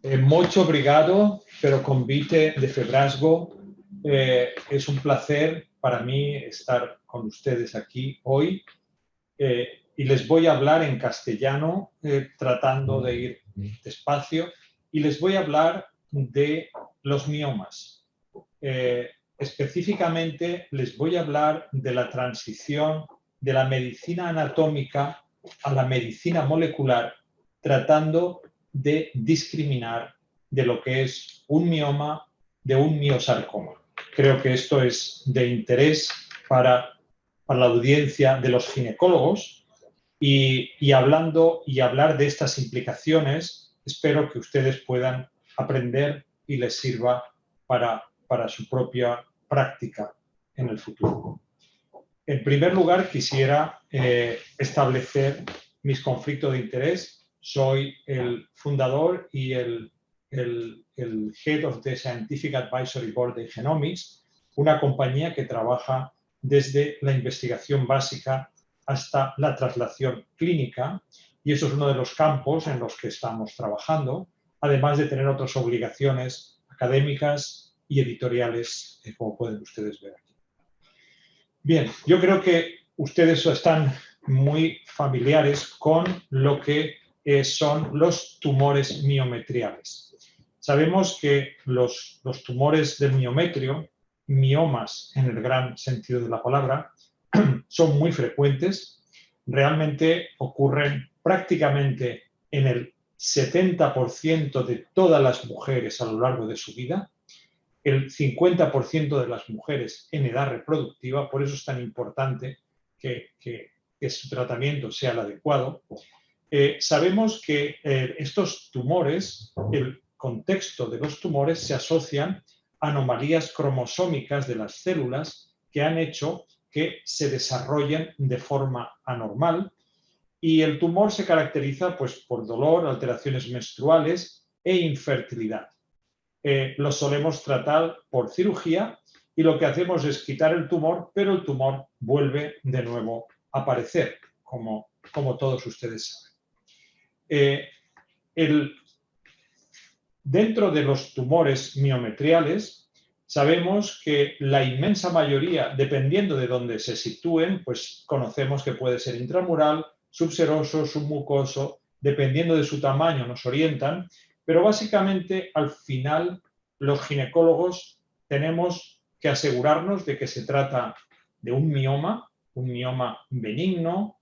Muito obrigado pelo convite de Febrasgo. Es un placer para mí estar con ustedes aquí hoy y les voy a hablar en castellano, tratando de ir despacio, y les voy a hablar de los miomas. Específicamente les voy a hablar de la transición de la medicina anatómica a la medicina molecular, tratando de discriminar de lo que es un mioma de un miosarcoma. Creo que esto es de interés para la audiencia de los ginecólogos y hablar de estas implicaciones, espero que ustedes puedan aprender y les sirva para su propia práctica en el futuro. En primer lugar, quisiera establecer mis conflictos de interés. Soy el fundador y el Head of the Scientific Advisory Board de Genomics, una compañía que trabaja desde la investigación básica hasta la translación clínica, y eso es uno de los campos en los que estamos trabajando, además de tener otras obligaciones académicas y editoriales, como pueden ustedes ver aquí. Bien, yo creo que ustedes están muy familiares con lo que son los tumores miometriales. Sabemos que los tumores del miometrio, miomas en el gran sentido de la palabra, son muy frecuentes, realmente ocurren prácticamente en el 70% de todas las mujeres a lo largo de su vida, el 50% de las mujeres en edad reproductiva, por eso es tan importante que su tratamiento sea el adecuado. Sabemos que estos tumores, el contexto de los tumores se asocian a anomalías cromosómicas de las células que han hecho que se desarrollen de forma anormal, y el tumor se caracteriza pues, por dolor, alteraciones menstruales e infertilidad. Lo solemos tratar por cirugía y lo que hacemos es quitar el tumor, pero el tumor vuelve de nuevo a aparecer, como todos ustedes saben. Dentro de los tumores miometriales, sabemos que la inmensa mayoría, dependiendo de dónde se sitúen, pues conocemos que puede ser intramural, subseroso, submucoso, dependiendo de su tamaño nos orientan, pero básicamente al final los ginecólogos tenemos que asegurarnos de que se trata de un mioma benigno,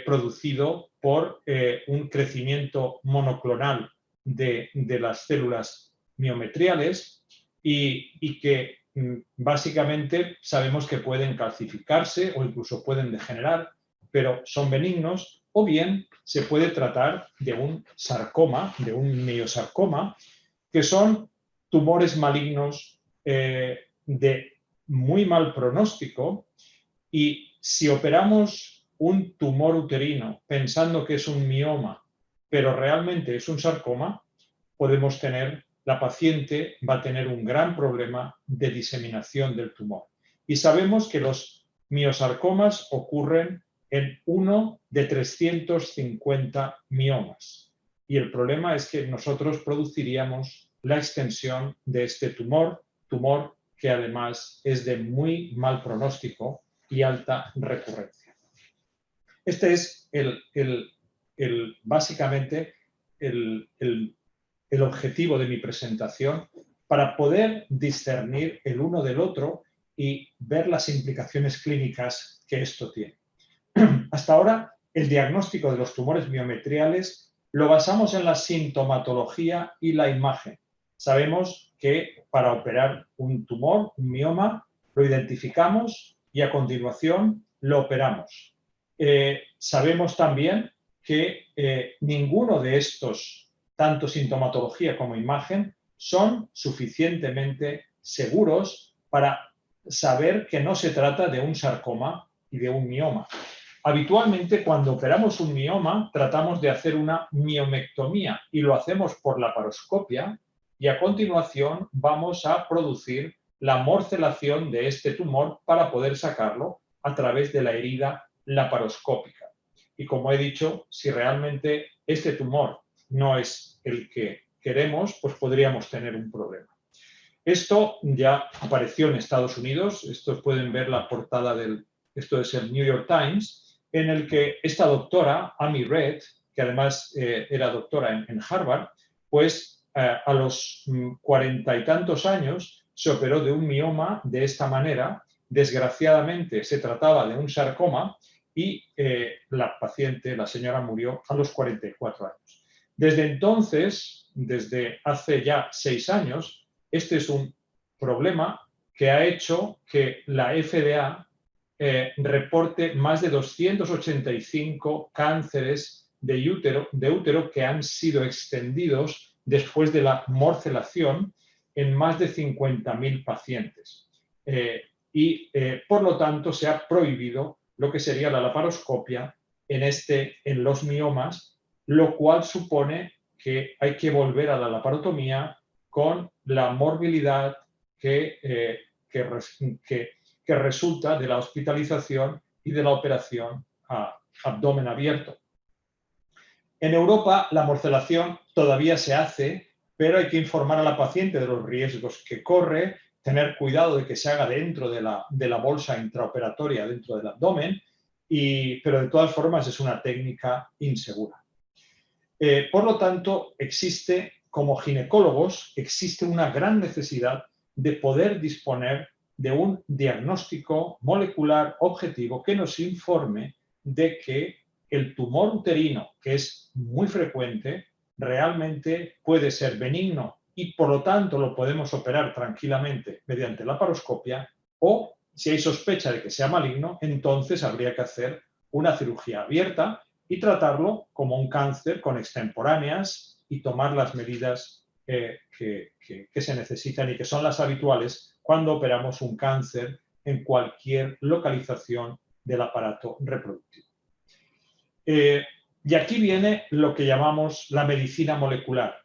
producido por un crecimiento monoclonal de las células miometriales y que básicamente sabemos que pueden calcificarse o incluso pueden degenerar, pero son benignos, o bien se puede tratar de un sarcoma, de un miosarcoma, que son tumores malignos de muy mal pronóstico, y si operamos un tumor uterino pensando que es un mioma, pero realmente es un sarcoma, la paciente va a tener un gran problema de diseminación del tumor. Y sabemos que los miosarcomas ocurren en 1 de 350 miomas. Y el problema es que nosotros produciríamos la extensión de este tumor que además es de muy mal pronóstico y alta recurrencia. Este es básicamente el objetivo de mi presentación, para poder discernir el uno del otro y ver las implicaciones clínicas que esto tiene. Hasta ahora, el diagnóstico de los tumores miometriales lo basamos en la sintomatología y la imagen. Sabemos que para operar un tumor, un mioma, lo identificamos y a continuación lo operamos. Sabemos también que ninguno de estos, tanto sintomatología como imagen, son suficientemente seguros para saber que no se trata de un sarcoma y de un mioma. Habitualmente, cuando operamos un mioma, tratamos de hacer una miomectomía y lo hacemos por laparoscopia, y a continuación vamos a producir la morcelación de este tumor para poder sacarlo a través de la herida laparoscópica. Y como he dicho, si realmente este tumor no es el que queremos, pues podríamos tener un problema. Esto ya apareció en Estados Unidos. Estos pueden ver la portada esto es el New York Times, en el que esta doctora, Amy Reed, que además era doctora en Harvard, pues a los 40 y tantos años se operó de un mioma de esta manera. Desgraciadamente se trataba de un sarcoma y la paciente, la señora, murió a los 44 años. Desde entonces, desde hace ya 6 años, este es un problema que ha hecho que la FDA reporte más de 285 cánceres de útero que han sido extendidos después de la morcelación en más de 50.000 pacientes. Por lo tanto, se ha prohibido lo que sería la laparoscopia en los miomas, lo cual supone que hay que volver a la laparotomía con la morbilidad que resulta de la hospitalización y de la operación a abdomen abierto. En Europa la morcelación todavía se hace, pero hay que informar a la paciente de los riesgos que corre, tener cuidado de que se haga dentro de la bolsa intraoperatoria, dentro del abdomen, pero de todas formas es una técnica insegura. Por lo tanto, como ginecólogos, existe una gran necesidad de poder disponer de un diagnóstico molecular objetivo que nos informe de que el tumor uterino, que es muy frecuente, realmente puede ser benigno y por lo tanto lo podemos operar tranquilamente mediante laparoscopia, o si hay sospecha de que sea maligno, entonces habría que hacer una cirugía abierta y tratarlo como un cáncer con extemporáneas y tomar las medidas que se necesitan y que son las habituales cuando operamos un cáncer en cualquier localización del aparato reproductivo. Y aquí viene lo que llamamos la medicina molecular.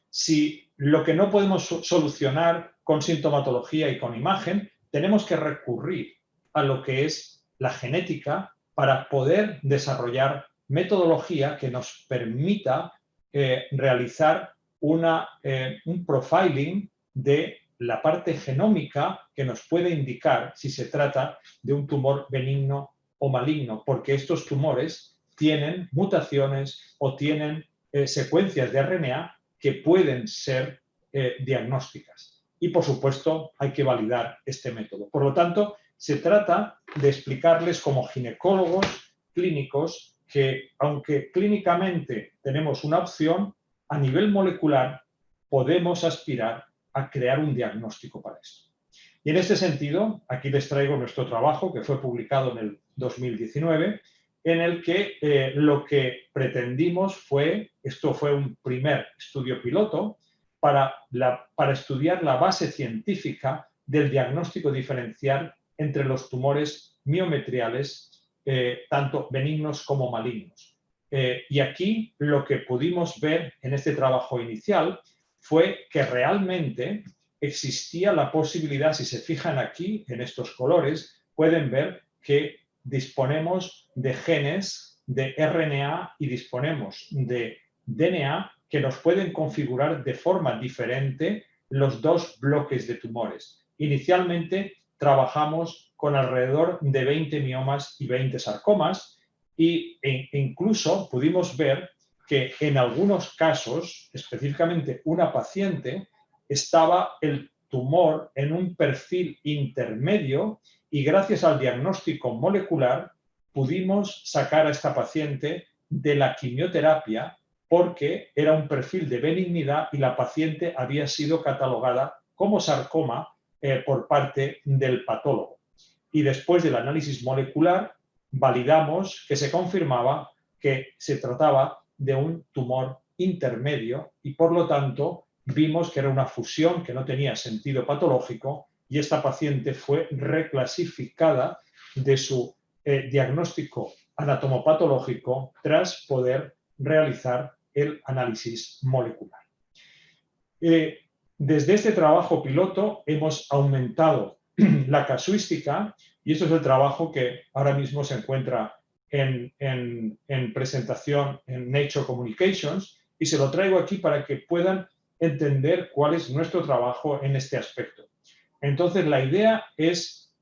Si lo que no podemos solucionar con sintomatología y con imagen, tenemos que recurrir a lo que es la genética para poder desarrollar metodología que nos permita realizar un profiling de la parte genómica que nos puede indicar si se trata de un tumor benigno o maligno, porque estos tumores tienen mutaciones o tienen secuencias de RNA que pueden ser diagnósticas. Y, por supuesto, hay que validar este método. Por lo tanto, se trata de explicarles como ginecólogos clínicos que, aunque clínicamente tenemos una opción, a nivel molecular podemos aspirar a crear un diagnóstico para esto. Y en este sentido, aquí les traigo nuestro trabajo que fue publicado en el 2019, en el que lo que pretendimos esto fue un primer estudio piloto, para estudiar la base científica del diagnóstico diferencial entre los tumores miometriales, tanto benignos como malignos. Y aquí lo que pudimos ver en este trabajo inicial fue que realmente existía la posibilidad, si se fijan aquí en estos colores, pueden ver que disponemos de genes de RNA y disponemos de DNA que nos pueden configurar de forma diferente los dos bloques de tumores. Inicialmente trabajamos con alrededor de 20 miomas y 20 sarcomas e incluso pudimos ver que en algunos casos, específicamente una paciente, estaba el tumor en un perfil intermedio y gracias al diagnóstico molecular pudimos sacar a esta paciente de la quimioterapia porque era un perfil de benignidad y la paciente había sido catalogada como sarcoma por parte del patólogo. Y después del análisis molecular validamos que se confirmaba que se trataba de un tumor intermedio y por lo tanto vimos que era una fusión que no tenía sentido patológico y esta paciente fue reclasificada de su diagnóstico anatomopatológico tras poder realizar el análisis molecular. Desde este trabajo piloto hemos aumentado la casuística y esto es el trabajo que ahora mismo se encuentra en presentación en Nature Communications, Y se lo traigo aquí para que puedan entender cuál es nuestro trabajo en este aspecto. Entonces, la idea es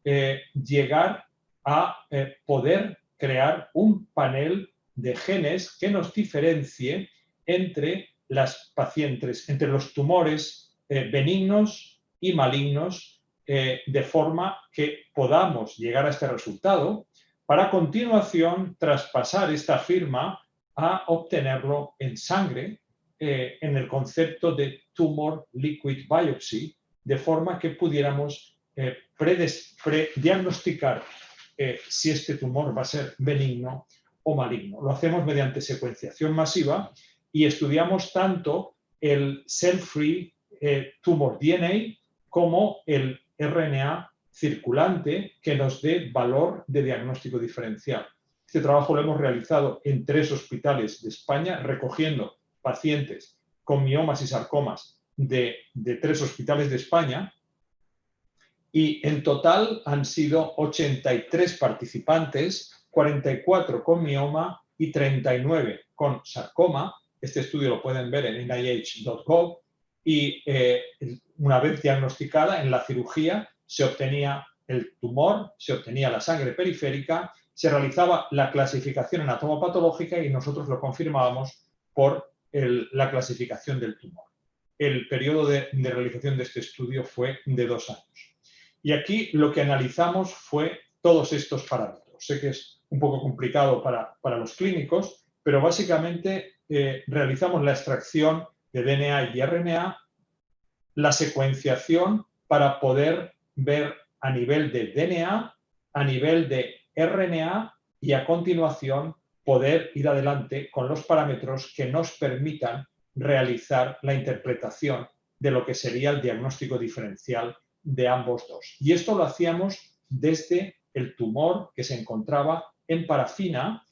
llegar a poder crear un panel de genes que nos diferencie entre las pacientes, entre los tumores benignos y malignos, de forma que podamos llegar a este resultado para a continuación traspasar esta firma a obtenerlo en sangre en el concepto de tumor liquid biopsy, de forma que pudiéramos prediagnosticar si este tumor va a ser benigno o maligno. Lo hacemos mediante secuenciación masiva y estudiamos tanto el cell-free tumor DNA como el RNA circulante que nos dé valor de diagnóstico diferencial. Este trabajo lo hemos realizado en 3 hospitales de España, recogiendo pacientes con miomas y sarcomas de 3 hospitales de España, y en total han sido 83 participantes, 44 con mioma y 39 con sarcoma. Este estudio lo pueden ver en nih.gov y una vez diagnosticada en la cirugía se obtenía el tumor, se obtenía la sangre periférica, se realizaba la clasificación anatomopatológica y nosotros lo confirmábamos por la clasificación del tumor. El periodo de realización de este estudio fue de 2 años. Y aquí lo que analizamos fue todos estos parámetros. Sé que es un poco complicado para los clínicos, pero básicamente realizamos la extracción de DNA y RNA, la secuenciación para poder ver a nivel de DNA, a nivel de RNA y a continuación poder ir adelante con los parámetros que nos permitan realizar la interpretación de lo que sería el diagnóstico diferencial de ambos dos. Y esto lo hacíamos desde el tumor que se encontraba en parafina,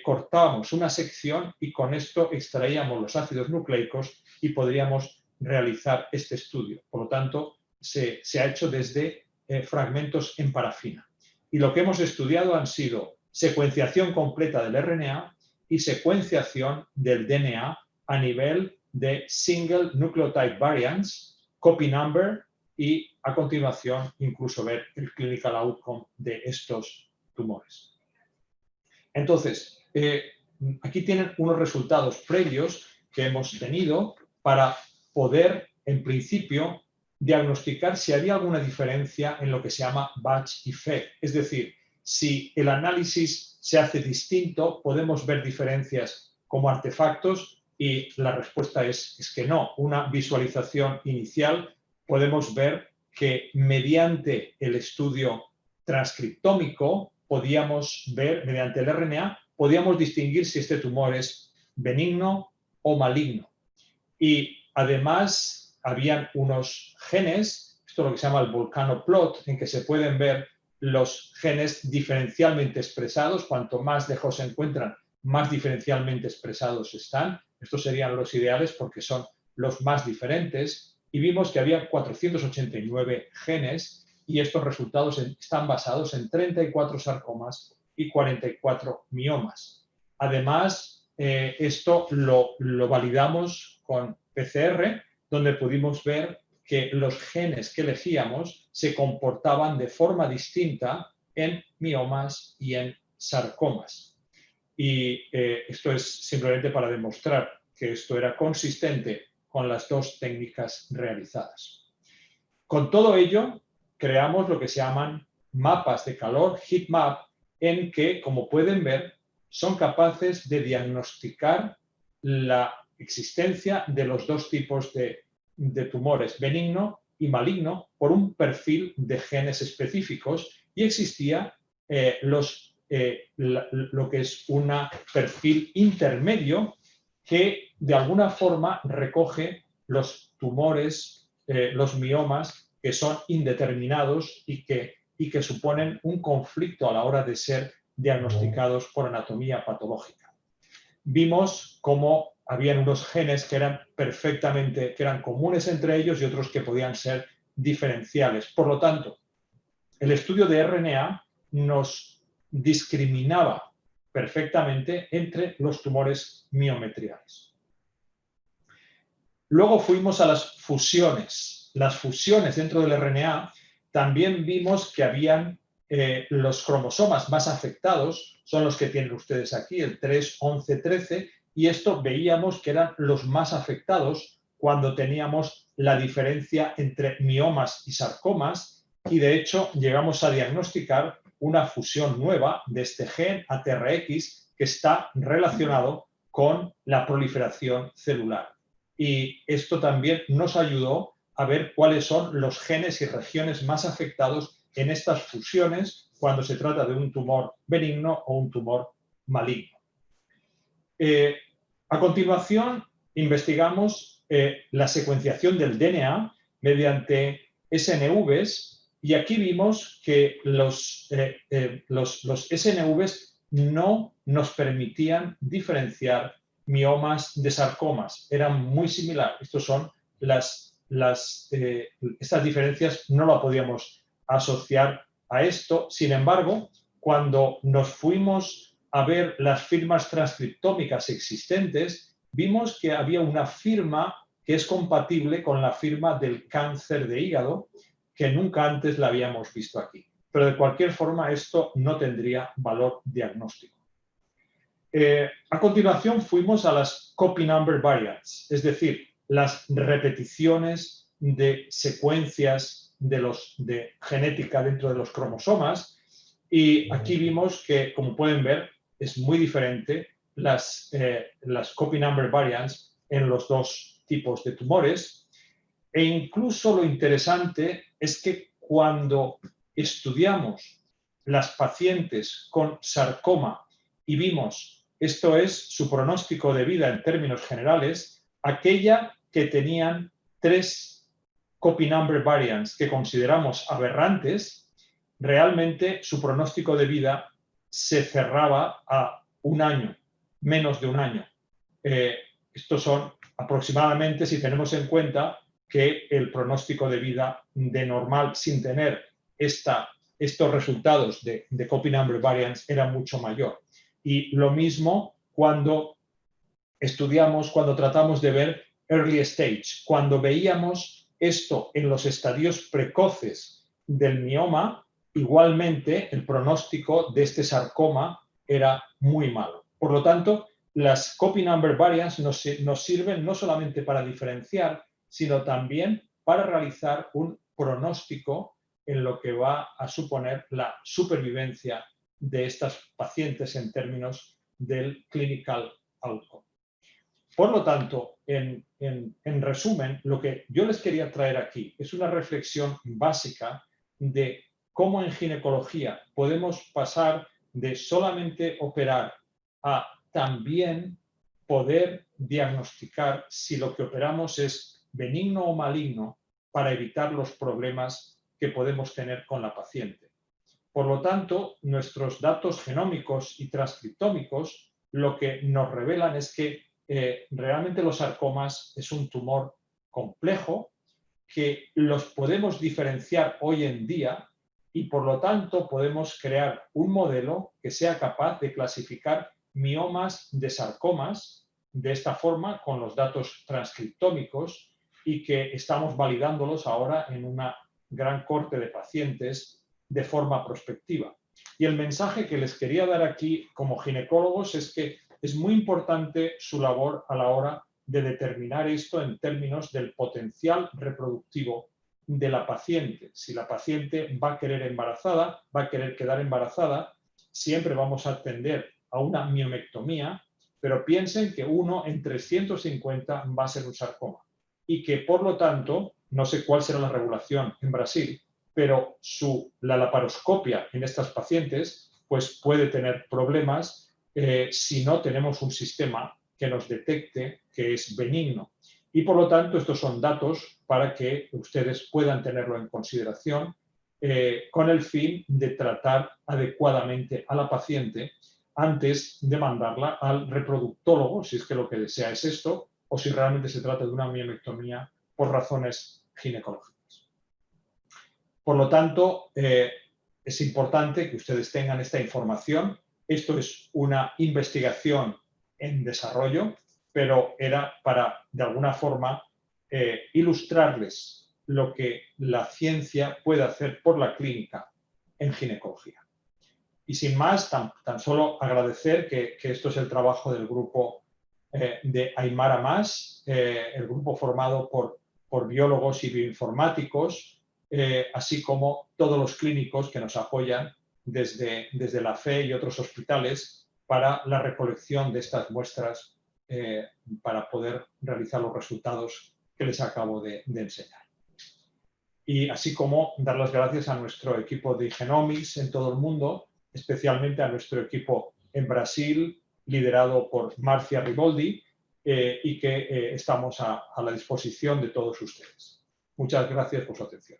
cortábamos una sección y con esto extraíamos los ácidos nucleicos y podríamos realizar este estudio. Por lo tanto, se ha hecho desde fragmentos en parafina. Y lo que hemos estudiado han sido secuenciación completa del RNA y secuenciación del DNA a nivel de single nucleotide variants, copy number y a continuación incluso ver el clinical outcome de estos tumores. Entonces, aquí tienen unos resultados previos que hemos tenido para poder, en principio, diagnosticar si había alguna diferencia en lo que se llama batch effect. Es decir, si el análisis se hace distinto, podemos ver diferencias como artefactos y la respuesta es que no. Una visualización inicial podemos ver que mediante el estudio transcriptómico podíamos ver, mediante el RNA, podíamos distinguir si este tumor es benigno o maligno. Y además habían unos genes, esto es lo que se llama el volcano plot, en que se pueden ver los genes diferencialmente expresados. Cuanto más lejos se encuentran, más diferencialmente expresados están. Estos serían los ideales porque son los más diferentes. Y vimos que había 489 genes y estos resultados están basados en 34 sarcomas y 44 miomas. Además, esto lo validamos con PCR, donde pudimos ver que los genes que elegíamos se comportaban de forma distinta en miomas y en sarcomas. Y esto es simplemente para demostrar que esto era consistente con las 2 técnicas realizadas. Con todo ello, creamos lo que se llaman mapas de calor, heat map, en que, como pueden ver, son capaces de diagnosticar la existencia de los 2 tipos de tumores, benigno y maligno, por un perfil de genes específicos, y existía lo que es un perfil intermedio que de alguna forma recoge los tumores, los miomas, que son indeterminados y que suponen un conflicto a la hora de ser diagnosticados por anatomía patológica. Vimos cómo habían unos genes que eran comunes entre ellos y otros que podían ser diferenciales. Por lo tanto, el estudio de RNA nos discriminaba perfectamente entre los tumores miometriales. Luego fuimos a las fusiones. Las fusiones dentro del RNA también vimos que habían los cromosomas más afectados, son los que tienen ustedes aquí, el 3, 11, 13, y esto veíamos que eran los más afectados cuando teníamos la diferencia entre miomas y sarcomas, y de hecho llegamos a diagnosticar una fusión nueva de este gen ATRX que está relacionado con la proliferación celular. Y esto también nos ayudó a ver cuáles son los genes y regiones más afectados en estas fusiones cuando se trata de un tumor benigno o un tumor maligno. A continuación, investigamos la secuenciación del DNA mediante SNVs y aquí vimos que los SNVs no nos permitían diferenciar miomas de sarcomas. Eran muy similares. Estas son estas diferencias no las podíamos asociar a esto. Sin embargo, cuando nos fuimos a ver las firmas transcriptómicas existentes, vimos que había una firma que es compatible con la firma del cáncer de hígado, que nunca antes la habíamos visto aquí. Pero de cualquier forma, esto no tendría valor diagnóstico. A continuación fuimos a las copy number variants, es decir, las repeticiones de secuencias de genética dentro de los cromosomas, y aquí vimos que, como pueden ver, es muy diferente las copy number variants en los dos tipos de tumores. E incluso lo interesante es que cuando estudiamos las pacientes con sarcoma y vimos, esto es su pronóstico de vida en términos generales, aquella que tenían 3 copy number variants que consideramos aberrantes, realmente su pronóstico de vida se cerraba a 1 año, menos de 1 año. Estos son aproximadamente, si tenemos en cuenta que el pronóstico de vida de normal sin tener estos resultados de copy number variants era mucho mayor. Y lo mismo cuando cuando tratamos de ver early stage, cuando veíamos esto en los estadios precoces del mioma, igualmente el pronóstico de este sarcoma era muy malo. Por lo tanto, las copy number variants nos sirven no solamente para diferenciar, sino también para realizar un pronóstico en lo que va a suponer la supervivencia de estas pacientes en términos del clinical outcome. Por lo tanto, en resumen, lo que yo les quería traer aquí es una reflexión básica de cómo en ginecología podemos pasar de solamente operar a también poder diagnosticar si lo que operamos es benigno o maligno para evitar los problemas que podemos tener con la paciente. Por lo tanto, nuestros datos genómicos y transcriptómicos lo que nos revelan es que realmente los sarcomas es un tumor complejo que los podemos diferenciar hoy en día y por lo tanto podemos crear un modelo que sea capaz de clasificar miomas de sarcomas de esta forma con los datos transcriptómicos y que estamos validándolos ahora en una gran corte de pacientes de forma prospectiva. Y el mensaje que les quería dar aquí como ginecólogos es que es muy importante su labor a la hora de determinar esto en términos del potencial reproductivo de la paciente. Si la paciente va a querer embarazada, va a querer quedar embarazada, siempre vamos a atender a una miomectomía, pero piensen que 1 en 350 va a ser un sarcoma y que, por lo tanto, no sé cuál será la regulación en Brasil, pero la laparoscopia en estas pacientes pues puede tener problemas si no tenemos un sistema que nos detecte que es benigno. Y por lo tanto, estos son datos para que ustedes puedan tenerlo en consideración con el fin de tratar adecuadamente a la paciente antes de mandarla al reproductólogo, si es que lo que desea es esto, o si realmente se trata de una miomectomía por razones ginecológicas. Por lo tanto, es importante que ustedes tengan esta información. Esto es una investigación en desarrollo, pero era para, de alguna forma, ilustrarles lo que la ciencia puede hacer por la clínica en ginecología. Y sin más, tan solo agradecer que esto es el trabajo del grupo de Aymara Mas, el grupo formado por biólogos y bioinformáticos, así como todos los clínicos que nos apoyan desde la FE y otros hospitales para la recolección de estas muestras para poder realizar los resultados que les acabo de enseñar. Y así como dar las gracias a nuestro equipo de Genomics en todo el mundo, especialmente a nuestro equipo en Brasil, liderado por Marcia Riboldi, y que estamos a la disposición de todos ustedes. Muchas gracias por su atención.